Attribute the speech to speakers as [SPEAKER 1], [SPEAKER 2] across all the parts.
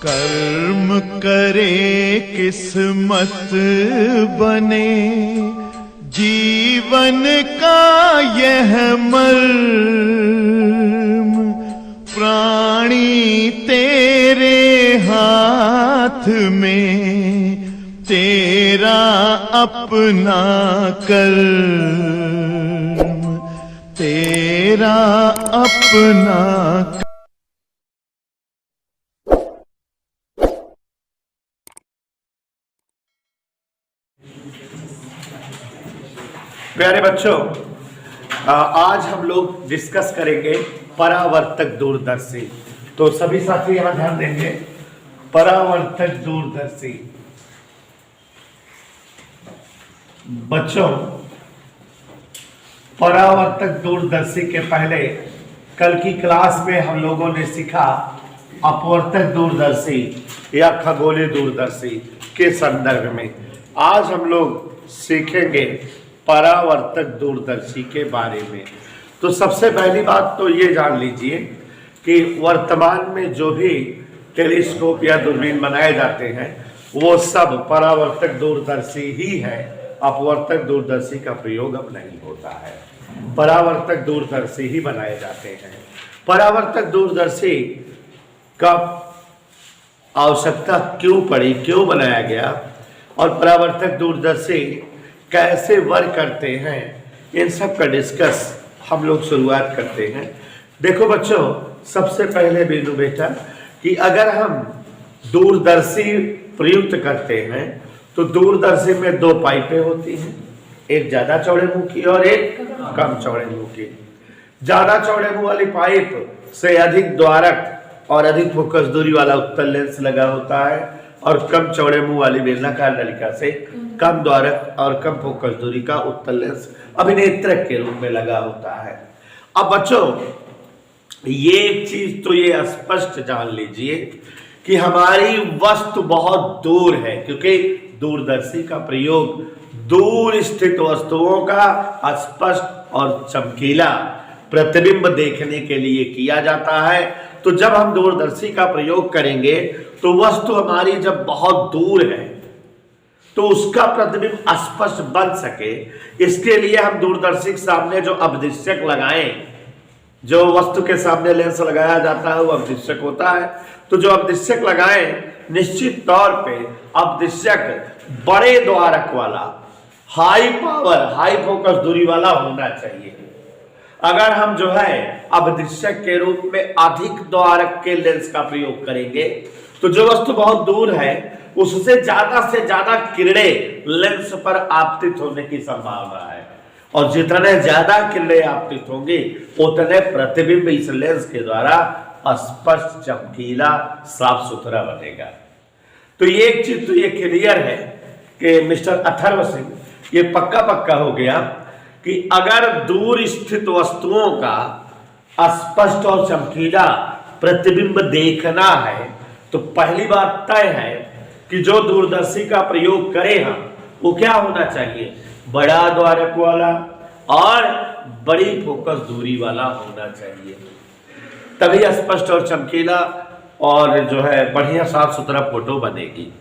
[SPEAKER 1] कर्म करे किस्मत बने, जीवन का यह मर्म प्राणी तेरे हाथ में, तेरा अपना कर्म, तेरा अपना।
[SPEAKER 2] प्यारे बच्चों, आज हम लोग डिस्कस करेंगे परावर्तक दूरदर्शी। तो सभी साथी यहां ध्यान देंगे। परावर्तक दूरदर्शी बच्चों, परावर्तक दूरदर्शी के पहले कल की क्लास में हम लोगों ने सीखा अपवर्तक दूरदर्शी या खगोलीय दूरदर्शी के संदर्भ में। आज हम लोग सीखेंगे परावर्तक दूरदर्शी के बारे में। तो सबसे पहली बात तो ये जान लीजिए कि वर्तमान में जो भी टेलीस्कोप या दूरबीन बनाए जाते हैं वो सब परावर्तक दूरदर्शी ही है। अपवर्तक दूरदर्शी का प्रयोग अब नहीं होता है, परावर्तक दूरदर्शी ही बनाए जाते हैं। परावर्तक दूरदर्शी का आवश्यकता क्यों पड़ी, क्यों बनाया गया और परावर्तक दूरदर्शी कैसे वर्क करते हैं, इन सब का डिस्कस हम लोग शुरुआत करते हैं। देखो बच्चों, सबसे पहले बिंदु बेटा कि अगर हम दूरदर्शी प्रयुक्त करते हैं तो दूरदर्शी में दो पाइपें होती हैं, एक ज्यादा चौड़े मुंह की और एक कम चौड़े मुंह की। ज्यादा चौड़े मुंह वाली पाइप से अधिक द्वारक और अधिक फोकस दूरी वाला उत्तल लेंस लगा होता है और कम चौड़े मुंह वाली बेलनाकार नलिका से कम द्वारक और कम फोकस दूरी का उत्तल लेंस अभिनेत्रक के रूप में लगा होता है। अब बच्चों, ये एक चीज तो ये स्पष्ट जान लीजिए कि हमारी वस्तु बहुत दूर है, क्योंकि दूरदर्शी का प्रयोग दूर स्थित वस्तुओं का स्पष्ट और चमकीला प्रतिबिंब देखने के लिए किया जाता है। तो जब हम दूरदर्शी का प्रयोग करेंगे तो वस्तु हमारी जब बहुत दूर है तो उसका प्रतिबिंब स्पष्ट बन सके, इसके लिए हम दूरदर्शी के सामने जो अपदृश्यक लगाएं, जो वस्तु के सामने लेंस लगाया जाता है वो अपदृश्यक होता है। तो जो अपदृश्यक लगाएं, निश्चित तौर पे अपदृश्यक बड़े द्वारक वाला, हाई पावर, हाई फोकस दूरी वाला होना चाहिए। अगर हम जो है अपदृश्यक के रूप में अधिक द्वारक के लेंस का प्रयोग करेंगे तो जो वस्तु बहुत दूर है उससे ज्यादा किरणें लेंस पर आपतित होने की संभावना है, और जितने ज्यादा किरणें आपतित होंगी उतने प्रतिबिंब इस लेंस के द्वारा स्पष्ट, चमकीला, साफ सुथरा बनेगा। तो ये एक चीज तो ये क्लियर है कि मिस्टर अथर्व सिंह, ये पक्का हो गया कि अगर दूर स्थित वस्तुओं का स्पष्ट और चमकीला प्रतिबिंब देखना है तो पहली बात तय है कि जो दूरदर्शी का प्रयोग करें हम, वो क्या होना चाहिए, बड़ा द्वारक वाला और बड़ी फोकस दूरी वाला होना चाहिए, तभी स्पष्ट और चमकीला और जो है बढ़िया साफ सुथरा फोटो बनेगी।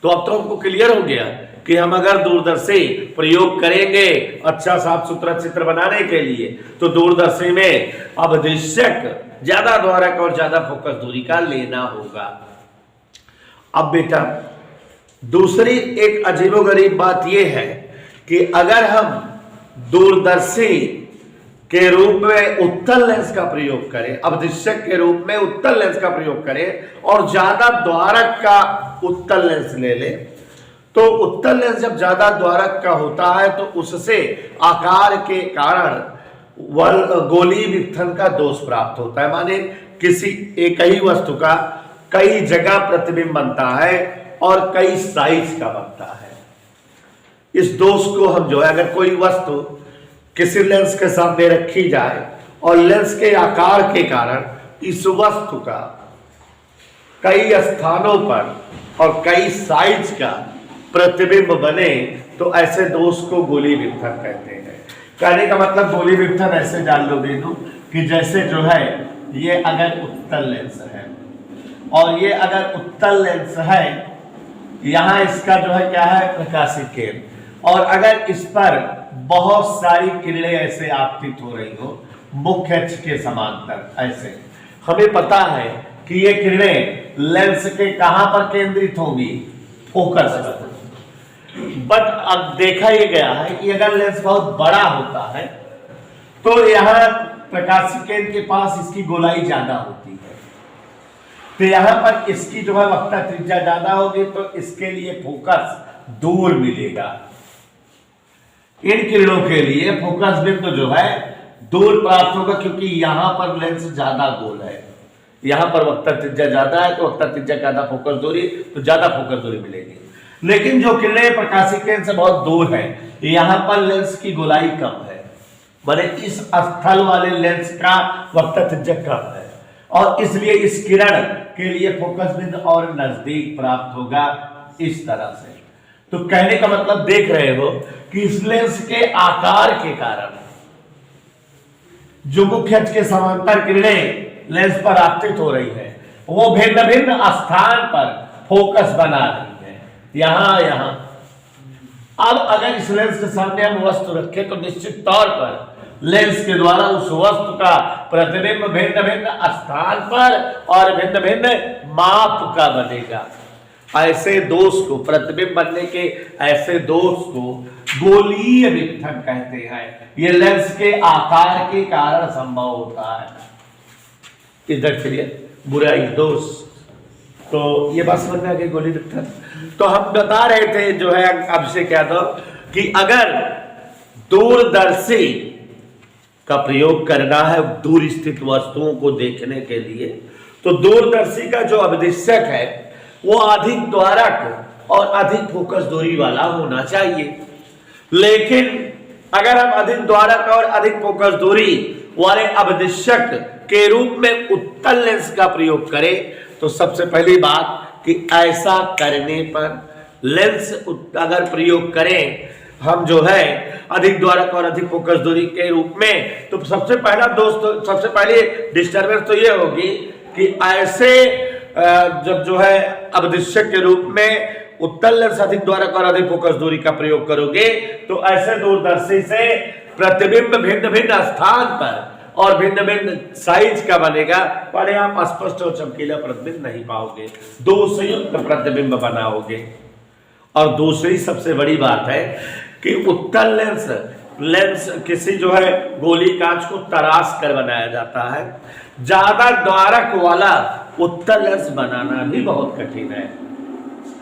[SPEAKER 2] तो अब तो हमको क्लियर हो गया कि हम अगर दूरदर्शी प्रयोग करेंगे अच्छा साफ सुथरा चित्र बनाने के लिए तो दूरदर्शी में अपदृश्यक ज्यादा द्वारक और ज्यादा फोकस दूरी का लेना होगा। अब बेटा, दूसरी एक अजीबोगरीब बात यह है कि अगर हम दूरदर्शी के रूप में उत्तल लेंस का प्रयोग करें, अपदृश्यक के रूप में उत्तल लेंस का प्रयोग करें और ज्यादा द्वारक का उत्तल लेंस ले लें, तो उत्तल लेंस जब ज्यादा द्वारक का होता है तो उससे आकार के कारण गोलीय विपथन का दोष प्राप्त होता है। माने किसी एक ही वस्तु का कई जगह प्रतिबिंब बनता है और कई साइज का बनता है। इस दोष को हम जो है, अगर कोई वस्तु किसी लेंस के सामने रखी जाए और लेंस के आकार के कारण इस वस्तु का कई स्थानों पर और कई साइज का प्रतिबिंब बने तो ऐसे दोष को गोलीय विपथन कहते हैं। कहने का मतलब गोलीय विपथन ऐसे जान लो कि जैसे जो है ये अगर उत्तल लेंस है और ये अगर उत्तल लेंस है, यहां इसका जो है क्या है, प्रकाशीय केंद्र, और अगर इस पर बहुत सारी किरणें ऐसे आपतित हो रही हो मुख्य अक्ष के समांतर, ऐसे हमें पता है कि ये किरणें लेंस के कहां पर केंद्रित होंगी, फोकस पर। बट अब देखा ये गया है कि अगर लेंस बहुत बड़ा होता है तो यहां प्रकाशीय केंद्र के पास इसकी गोलाई ज्यादा होती है, तो यहां पर इसकी जो है वक्रता त्रिज्या ज्यादा होगी, तो इसके लिए फोकस दूर मिलेगा। इन किरणों के लिए फोकस बिंदु जो है दूर प्राप्त होगा, क्योंकि यहां पर लेंस ज्यादा गोल है, यहां पर वक्रता त्रिज्या ज्यादा है, तो वक्रता त्रिज्या ज्यादा फोकस दूरी, तो ज्यादा फोकस दूरी मिलेगी। लेकिन जो किरणें प्रकाशीय केंद्र से बहुत दूर है, यहां पर लेंस की गोलाई कम है, माने इस स्थल वाले लेंस का वक्रता त्रिज्या कम है, और इसलिए इस किरण के लिए फोकस बिंदु और नजदीक प्राप्त होगा, इस तरह से। तो कहने का मतलब देख रहे हो कि इस लेंस के आकार के कारण जो मुख्य अक्ष के समांतर किरणें लेंस पर आपतित हो रही है, वो भिन्न भिन्न स्थान पर फोकस बना रही है, यहां। अब अगर इस लेंस के सामने हम वस्तु रखें तो निश्चित तौर पर लेंस के द्वारा उस वस्तु का प्रतिबिंब भिन्न भिन्न स्थान पर और भिन्न भिन्न माप का बनेगा। ऐसे दोष को, प्रतिबिंब बनने के ऐसे दोष को गोलीय विघटन कहते हैं। ये लेंस के आकार के कारण संभव होता है। इधर चलिए, बुराई दोष, तो ये बात समझ में आ गई, गोली विघटन। तो हम बता रहे थे जो है अब से क्या था कि अगर दूरदर्शी का प्रयोग करना है दूर स्थित वस्तुओं को देखने के लिए, तो दूरदर्शी का जो अवदिशक है वो अधिक द्वारक और अधिक फोकस दूरी वाला होना चाहिए। लेकिन अगर हम अधिक द्वारक और अधिक फोकस दूरी वाले अवदिशक के रूप में उत्तल लेंस का प्रयोग करें, तो सबसे पहली बात कि ऐसा करने पर लेंस अगर प्रयोग करें हम जो है अधिक द्वारक और अधिक फोकस दूरी के रूप में, तो सबसे पहला दोस्तों, सबसे पहले डिस्टर्बेंस तो ये होगी कि ऐसे जब जो है अवदिशक के रूप में उत्तल लेंस अधिक द्वारक और अधिक फोकस दूरी का प्रयोग करोगे, तो ऐसे दूरदर्शी से प्रतिबिंब भिन्न भिन्न स्थान पर और भिन्न भिन्न साइज का बनेगा, पर आप स्पष्ट और चमकीला प्रतिबिंब नहीं पाओगे, दो संयुक्त प्रतिबिंब बनाओगे। और दूसरी सबसे बड़ी बात है कि उत्तल लेंस किसी जो है गोली कांच को तराश कर बनाया जाता है। ज्यादा द्वारक वाला उत्तल लेंस बनाना भी बहुत कठिन है।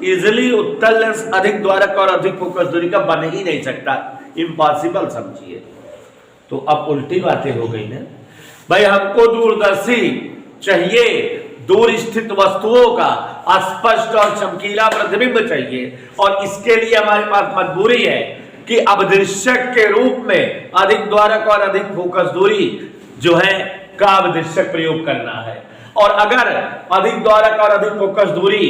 [SPEAKER 2] इजिली उत्तल लेंस अधिक द्वारक और अधिक फोकस दूरी का बन ही नहीं सकता, इम्पॉसिबल समझिए। तो अब उल्टी बातें हो गई ना भाई, हमको दूरदर्शी चाहिए, दूर स्थित वस्तुओं का स्पष्ट और चमकीला प्रतिबिंब चाहिए, और इसके लिए हमारे पास मजबूरी है कि अवदिशक के रूप में अधिक द्वारक और अधिक फोकस दूरी जो है का अवदिशक प्रयोग करना है। और अगर अधिक द्वारक और अधिक फोकस दूरी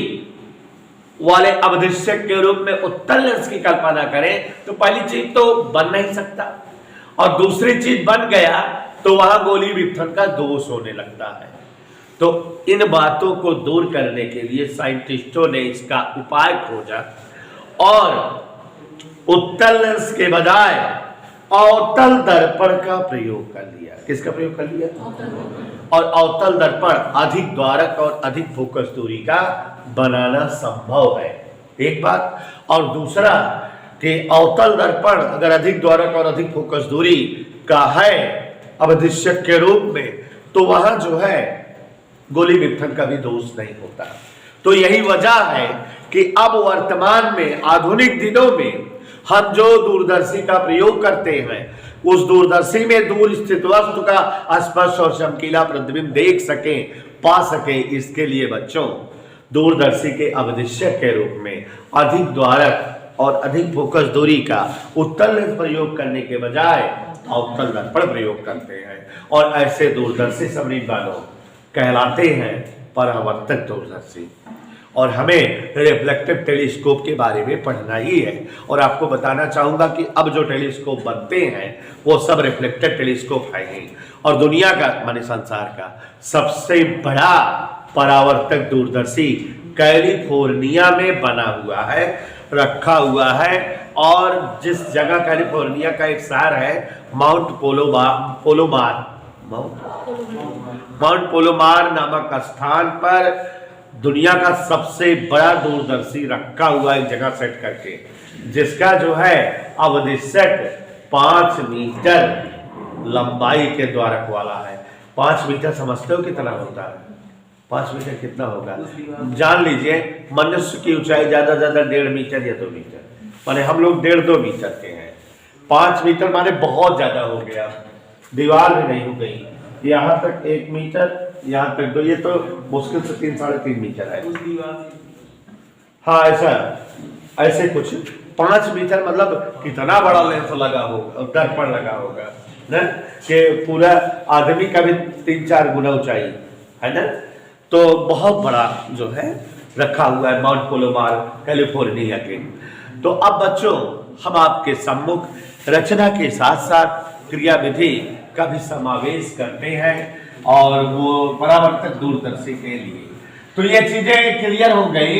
[SPEAKER 2] वाले अवदिशक के रूप में उत्तल लेंस की कल्पना करें, तो पहली चीज तो बन नहीं सकता, और दूसरी चीज बन गया तो वहां गोली विघटन का दोष होने लगता है। तो इन बातों को दूर करने के लिए साइंटिस्टों ने इसका उपाय खोजा और उत्तल लेंस के बजाय अवतल दर्पण का प्रयोग कर लिया। किसका प्रयोग कर लिया? और अवतल दर्पण अधिक द्वारक और अधिक फोकस दूरी का बनाना संभव है, एक बात। और दूसरा कि अवतल दर्पण अगर अधिक द्वारक और अधिक फोकस दूरी का है अवदिशक के रूप में, तो वहां जो है गोली विघटन का भी दोष नहीं होता। तो यही वजह है कि अब वर्तमान में आधुनिक दिनों में हम जो दूरदर्शी का प्रयोग करते हैं, उस दूरदर्शी में दूर स्थित वस्तु का स्पष्ट और चमकीला प्रतिबिंब देख सकें, पा सकें। इसके लिए बच्चों दूरदर्शी के अवदिशक के रूप में अधिक द्वारक और अधिक फोकस दूरी का उत्तल लेंस प्रयोग करने के बजाय अवतल दर्पण प्रयोग करते हैं, और ऐसे दूरदर्शी समृद्ध कहलाते हैं परावर्तक दूरदर्शी। और हमें रिफ्लेक्टिव टेलीस्कोप के बारे में पढ़ना ही है, और आपको बताना चाहूंगा कि अब जो टेलीस्कोप बनते हैं वो सब रिफ्लेक्टिव टेलीस्कोप है ही, और दुनिया का माने संसार का सबसे बड़ा परावर्तक दूरदर्शी कैलिफोर्निया में बना हुआ है, रखा हुआ है। और जिस जगह कैलिफोर्निया का एक शहर है माउंट पोलोमार नामक स्थान पर दुनिया का सबसे बड़ा दूरदर्शी रखा हुआ एक जगह सेट करके, जिसका जो है अवधिष्ट 5 मीटर लंबाई के द्वारक वाला है। 5 मीटर समझते हो कितना होता है? 5 मीटर कितना होगा जान लीजिए। मनुष्य की ऊंचाई ज्यादा ज्यादा 1.5 मीटर या 2 मीटर, माने हम लोग 1.5-2 मीटर के हैं। 5 मीटर माने बहुत ज्यादा हो गया, दीवार भी नहीं हो गई। यहाँ तक 1 मीटर, यहाँ तक 2, ये तो मुश्किल से 3-3.5 मीटर है। हाँ ऐसे कुछ 5 मीटर मतलब कितना बड़ा लेंस लगा होगा, दर्पण लगा होगा ना, कि पूरा आदमी का भी 3-4 गुना ऊंचाई है ना। तो बहुत बड़ा जो है रखा हुआ है माउंट पोलोमार कैलिफोर्निया के। तो अब बच्चों हम आपके सम्मुख रचना के साथ साथ क्रियाविधि का भी समावेश करते हैं, और वो परावर्तक दूरदर्शी के लिए। तो ये चीजें क्लियर हो गई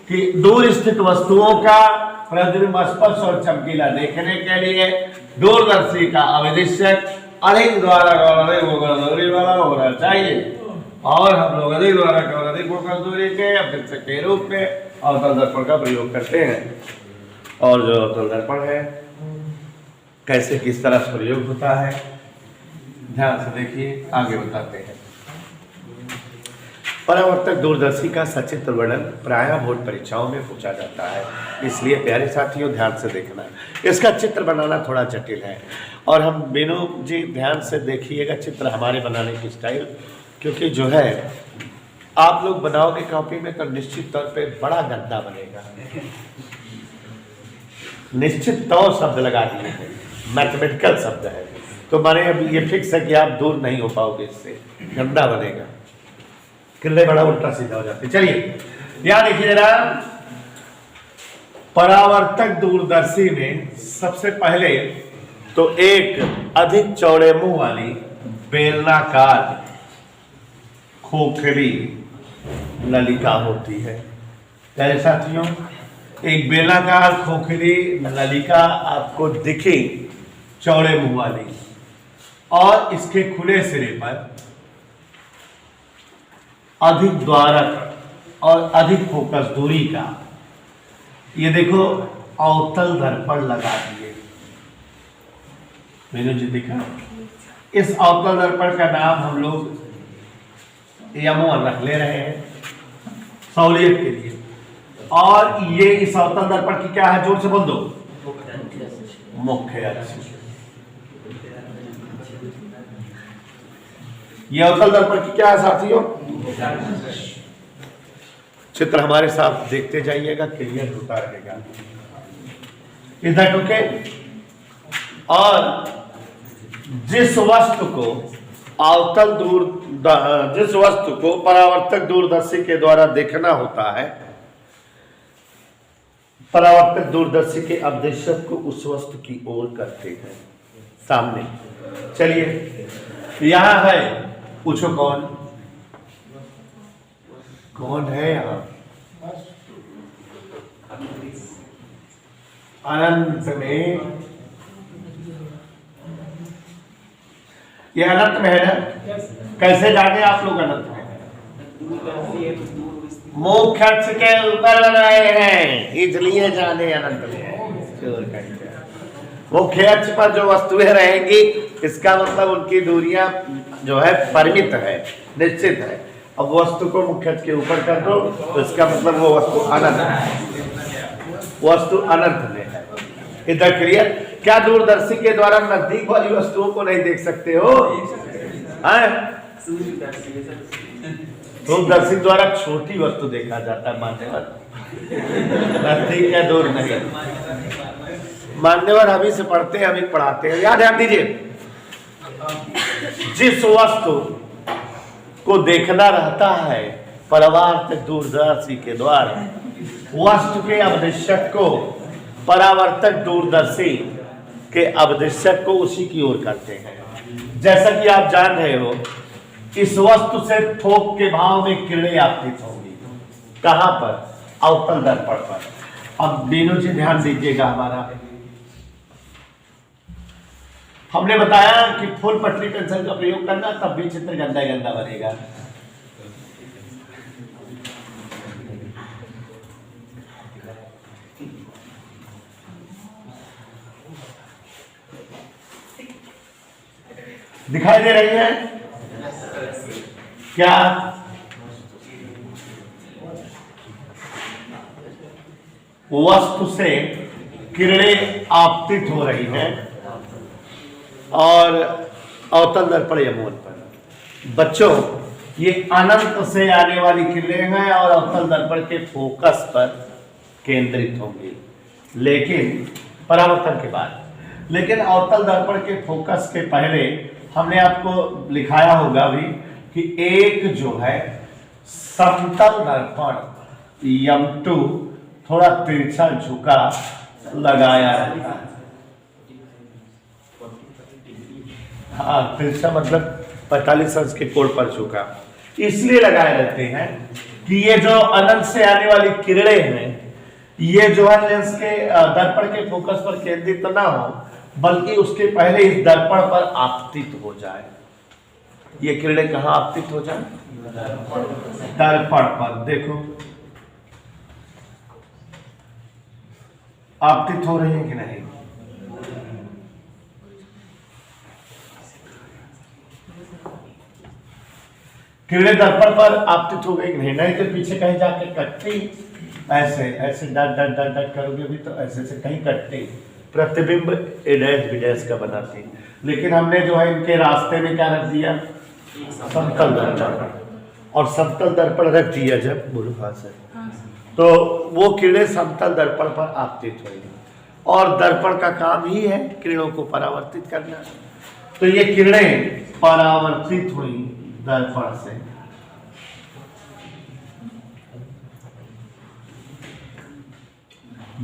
[SPEAKER 2] कि दूर स्थित वस्तुओं का प्रतिबिंब स्पष्ट और चमकीला देखने के लिए दूरदर्शी का अवधिष्ट अधिक द्वारा दूरी वाला होना चाहिए, और हम लोग अधिक द्वारा अधिक फोकस दूरी के अवधिष्ट के रूप में अवतल दर्पण का प्रयोग करते हैं। और जो अवतल दर्पण है कैसे किस तरह से प्रयोग होता है ध्यान से देखिए, आगे बताते हैं। परावर्तक दूरदर्शी का सचित्र वर्णन प्रायः बोर्ड परीक्षाओं में पूछा जाता है, इसलिए प्यारे साथियों ध्यान से देखना। इसका चित्र बनाना थोड़ा जटिल है, और हम बेनू जी ध्यान से देखिएगा चित्र हमारे बनाने की स्टाइल, क्योंकि जो है आप लोग बनाओगे कॉपी में तो निश्चित तौर पे बड़ा गंदा बनेगा। निश्चित तौर शब्द लगा दिए हैं, मैथमेटिकल शब्द है, तो माने अब ये फिक्स है कि आप दूर नहीं हो पाओगे, इससे गंदा बनेगा, किले बड़ा उल्टा सीधा हो जाते। चलिए यहाँ देखिए जरा, परावर्तक दूरदर्शी में सबसे पहले तो एक अधिक चौड़े मुंह वाली बेलनाकार खोखली नलिका होती है। प्यारे साथियों, एक बेलनाकार खोखली नलिका आपको दिखे चौड़े मुंह वाली, और इसके खुले सिरे पर अधिक द्वारक और अधिक फोकस दूरी का ये देखो अवतल दर्पण लगा दिए। मैंने जी देखा, इस अवतल दर्पण का नाम हम लोग M1 रख ले रहे हैं सहूलियत के लिए। और ये इस अवतल दर्पण की क्या है, जोर से बोल दो, मुख्य अक्ष। ये अवतल दर्पण की क्या है साथियों, चित्र हमारे साथ देखते जाइएगा, क्लियर होता रहेगा। इधर ओके। और जिस वस्तु को परावर्तक दूरदर्शी के द्वारा देखना होता है, परावर्तक दूरदर्शी के अवदेशक को उस वस्तु की ओर करते हैं सामने। चलिए यहां है, पूछो कौन है यहाँ? अनंत में, ये अनंत में है ना? कैसे जाने आप लोग अनंत में? मुख्य अक्ष के ऊपर बनाए हैं, इसलिए जाने अनंत में है। मुख्य अक्ष पर जो वस्तुएं रहेंगी, इसका मतलब उनकी दूरियां जो है परिमित है, निश्चित है। अब वस्तु को मुख्य अक्ष के ऊपर कर दो तो इसका मतलब वो वस्तु अनंत है, वस्तु अनंत में है। इधर क्लियर? क्या दूरदर्शी के द्वारा नजदीक वाली वस्तुओं को नहीं देख सकते हो? दूरदर्शी द्वारा छोटी वस्तु देखा जाता है, मान्यवर, नजदीक या दूर नहीं। मान्यवर अभी से पढ़ते हैं, अभी पढ़ाते हैं, याद ध्यान दीजिए। जिस वस्तु को देखना रहता है परावर्तक दूरदर्शी के द्वारा, वस्तु के अवदेशक को परावर्तक दूरदर्शी के अवदेशक को उसी की ओर करते हैं। जैसा कि आप जान रहे हो इस वस्तु से थोक के भाव में किरणें आपतित होंगी। कहां पर? अवतल दर्पण पर। अब बीनू जी ध्यान दीजिएगा हमारा, हमने बताया कि फुल पटरी पेंसिल का प्रयोग करना, तब भी चित्र गंदा गंदा बनेगा। दिखाई दे रही है क्या? वस्तु से किरणें आपतित हो रही हैं और अवतल दर्पण यमोन पर। बच्चों, ये अनंत से आने वाली किरणें हैं और अवतल दर्पण के फोकस पर केंद्रित होंगी, लेकिन परावर्तन के बाद। लेकिन अवतल दर्पण के फोकस के पहले हमने आपको लिखाया होगा भी कि एक जो है समतल दर्पण M2 थोड़ा तिरछा झुका लगाया रहता है। हाँ, तिरछा मतलब 45 अंश के कोण पर झुका इसलिए लगाए रहते हैं कि ये जो अनंत से आने वाली किरणें हैं, ये जो है लेंस के दर्पण के फोकस पर केंद्रित ना हो, बल्कि उसके पहले इस दर्पण पर आपतित हो जाए। ये किरणें कहां आपतित हो जाए? दर्पण पर। देखो आपतित हो रही है कि नहीं? किरणें दर्पण पर आपतित हो गई कि नहीं? नहीं तो पीछे कहीं जाके कटती, ऐसे ऐसे डट डट डट डट करोगे भी तो ऐसे से कहीं कटती, प्रतिबिंब ए डैश बी डैश का बनाती। लेकिन हमने जो है इनके रास्ते में क्या रख दिया? समतल दर्पण। और समतल दर्पण रख दिया जब, बोलो हाँ सर, तो वो किरणें समतल दर्पण पर आपतित हुई। और दर्पण का काम ही है किरणों को परावर्तित करना। तो ये किरणें परावर्तित हुई दर्पण से।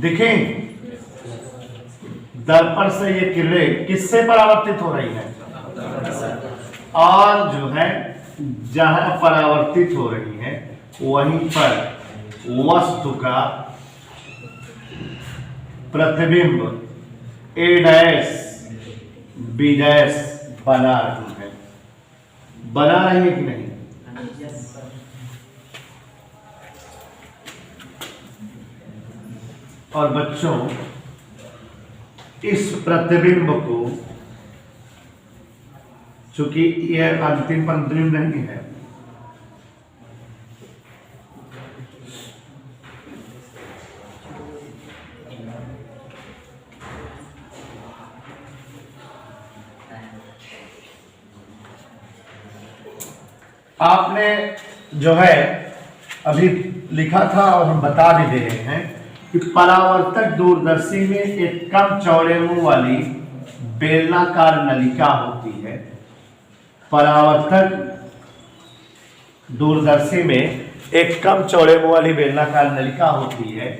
[SPEAKER 2] देखें, दर्पण से ये किरणें किससे परावर्तित हो रही हैं? और जो है जहां परावर्तित हो रही है वहीं पर वस्तु का प्रतिबिंब ए डैश बी डैश बना रही है। बना रही है कि नहीं? और बच्चों, इस प्रतिबिंब को, चूंकि यह अंतिम प्रतिबिंब नहीं है, आपने जो है अभी लिखा था और हम बता भी दे रहे हैं कि परावर्तक दूरदर्शी में एक कम चौड़े मुंह वाली बेलनाकार नलिका होती है। परावर्तक दूरदर्शी में एक कम चौड़े मुंह वाली बेलनाकार नलिका होती है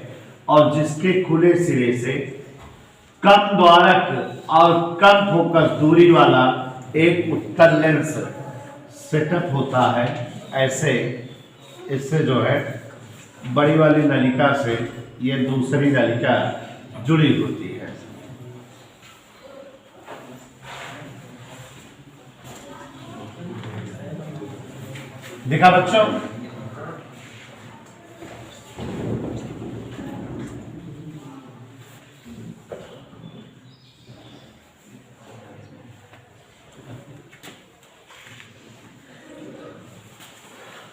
[SPEAKER 2] और जिसके खुले सिरे से कम द्वारक और कम फोकस दूरी वाला एक उत्तल लेंस सेटअप होता है। ऐसे इससे जो है बड़ी वाली नलिका से ये दूसरी नलिका जुड़ी होती है। देखा बच्चों?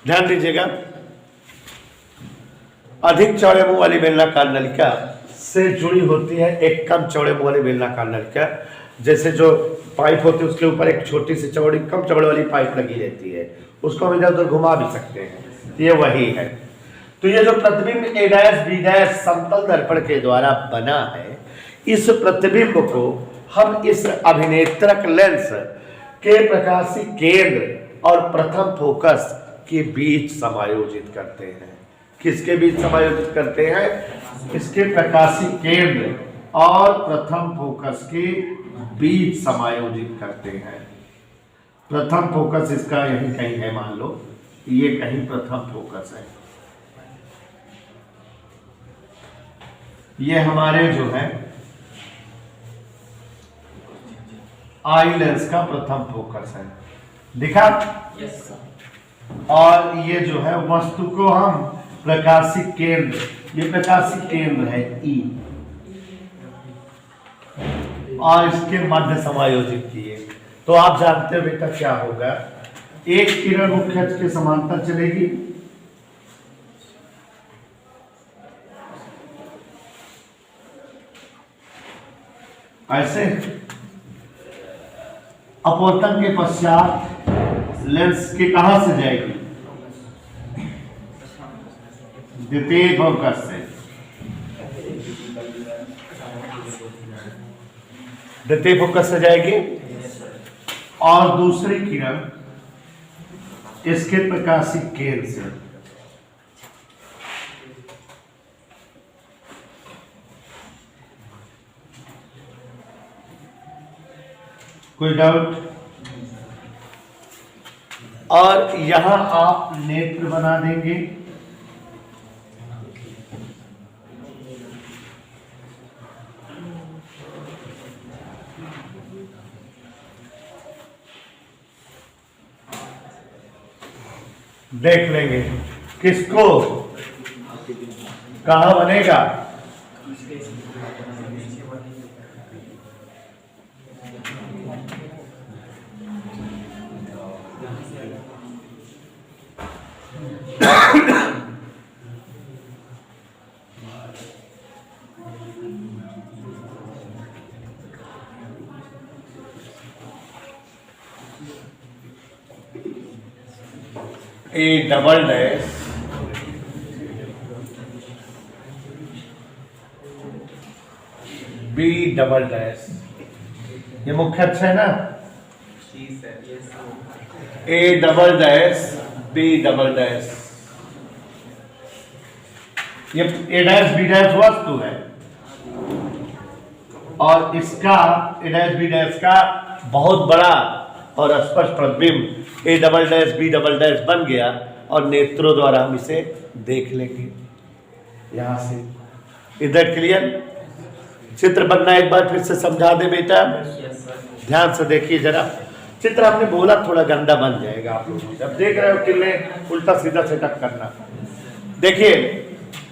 [SPEAKER 2] ध्यान दीजिएगा, अधिक चौड़े मुंह वाली बेलनाकार नलिका से जुड़ी होती है एक कम चौड़े मुंह वाली बेलनाकार नलिका। जैसे जो पाइप होती है उसके ऊपर एक छोटी सी चौड़ी कम चौड़े वाली पाइप लगी रहती है, उसको हम इधर उधर घुमा भी सकते हैं। ये वही है। तो ये जो प्रतिबिंब ए डैश बी डैश समतल दर्पण के द्वारा बना है, इस प्रतिबिंब को हम इस अभिनेत्रक लेंस के प्रकाशीय केंद्र और प्रथम फोकस के बीच समायोजित करते हैं। किसके बीच समायोजित करते हैं? इसके प्रकाशीय केंद्र और प्रथम फोकस के बीच समायोजित करते हैं। प्रथम फोकस इसका यही कहीं है, मान लो ये कहीं प्रथम फोकस है। ये हमारे जो है आई लेंस का प्रथम फोकस है, दिखा। और ये जो है वस्तु को हम प्रकाशिक केंद्र, ये प्रकाशिक केंद्र है ई, और इसके मध्य समायोजित किए। तो आप जानते हो बेटा क्या होगा, एक किरण मुख्य अक्ष के समांतर चलेगी, ऐसे अपवर्तन के पश्चात लेंस के कहां से जाएगी, द्वितीय फोकस से, द्वितीय फोकस से जाएगी। और दूसरी किरण इसके प्रकाशिक केंद्र से, कोई डाउट? और यहां आप नेत्र बना देंगे, देख लेंगे किसको कहां बनेगा। A double dash B double dash, ये मुख्य अक्ष है ना, A double dash B double dash, ये ए डैश बी डैश वस्तु है, और इसका ए डैश बी डैश का बहुत बड़ा और स्पष्ट प्रतिबिंब A double dash B double dash बन गया, और नेत्रों द्वारा हम इसे देख लेंगे यहां से। इधर क्लियर? चित्र बनना एक बार फिर से समझा दे बेटा, ध्यान से देखिए जरा। चित्र हमने बोला थोड़ा गंदा बन जाएगा, आप लोग जब देख रहे हो किरणें उल्टा सीधा सेटअप करना। देखिए,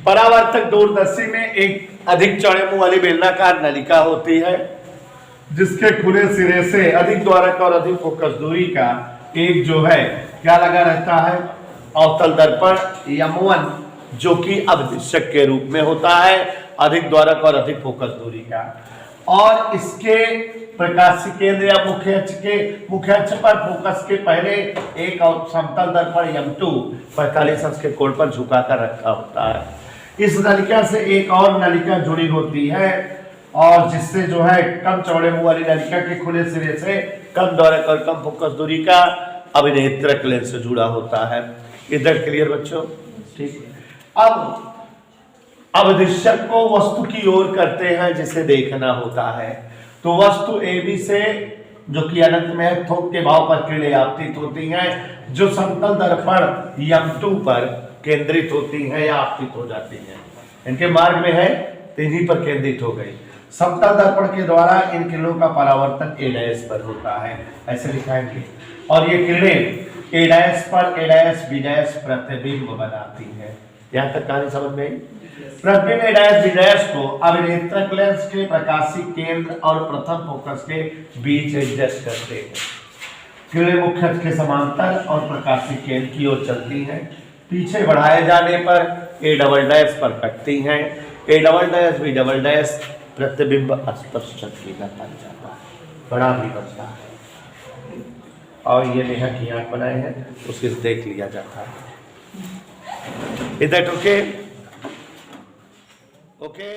[SPEAKER 2] परावर्तक दूरदर्शी में एक अधिक चौड़े मुंह वाली बेलनाकार नलिका होती है, जिसके खुले सिरे से अधिक द्वारक और अधिक फोकस दूरी का एक जो है क्या लगा रहता है, अवतल दर्पण M1, जो कि अवदिशक के रूप में होता है, अधिक द्वारक और अधिक फोकस दूरी का। और इसके प्रकाशिक केंद्र या मुख्य अक्ष पर फोकस के पहले एक और समतल दर्पण M2 45 अंश के कोण पर झुकाकर रखा होता है। इस नलिका से एक और नलिका जुड़ी होती है, और जिससे जो है कम चौड़े मुंह वाली नलिका के खुले सिरे से कम द्वारक और कम फोकस दूरी का अभिनेत्रक लेंस से जुड़ा होता है। इधर क्लियर बच्चों? ठीक। अब अवदिशक को वस्तु की ओर करते हैं जिसे देखना होता है, तो वस्तु AB से जो कि अनंत में है, थोक के भाव पर किरणें आपतित होती हैं, जो समतल दर्पण M2 पर केंद्रित होती हैं या आपतित हो जाती हैं। इनके मार्ग में है तो इन्हीं पर केंद्रित हो गई। समतल दर्पण के द्वारा इन किरणों का परावर्तन A डैश पर होता है, ऐसे लिखाएंगे। और ये किरणें A डैश पर A डैश B डैश प्रतिबिंब बनाती हैं। यहाँ तक कहानी समझ में आई? प्रतिबिंब A डैश B डैश को अभिनेत्रक लेंस के प्रकाशिक केंद्र और प्रथम फोकस के बीच एडजस्ट करते हैं। किरणें मुख्य अक्ष के समांतर और प्रकाशिक केंद्र की ओर चलती हैं, पीछे बढ़ाए जाने पर A डबल डैश पर कटती हैं। A double dash B double dash प्रतिबिंब स्पष्ट बन जाता है, बड़ा भी बनता है। और ये नेहा की आंख बनाए हैं, उसके देख लिया जाता है। इधर ओके ओके।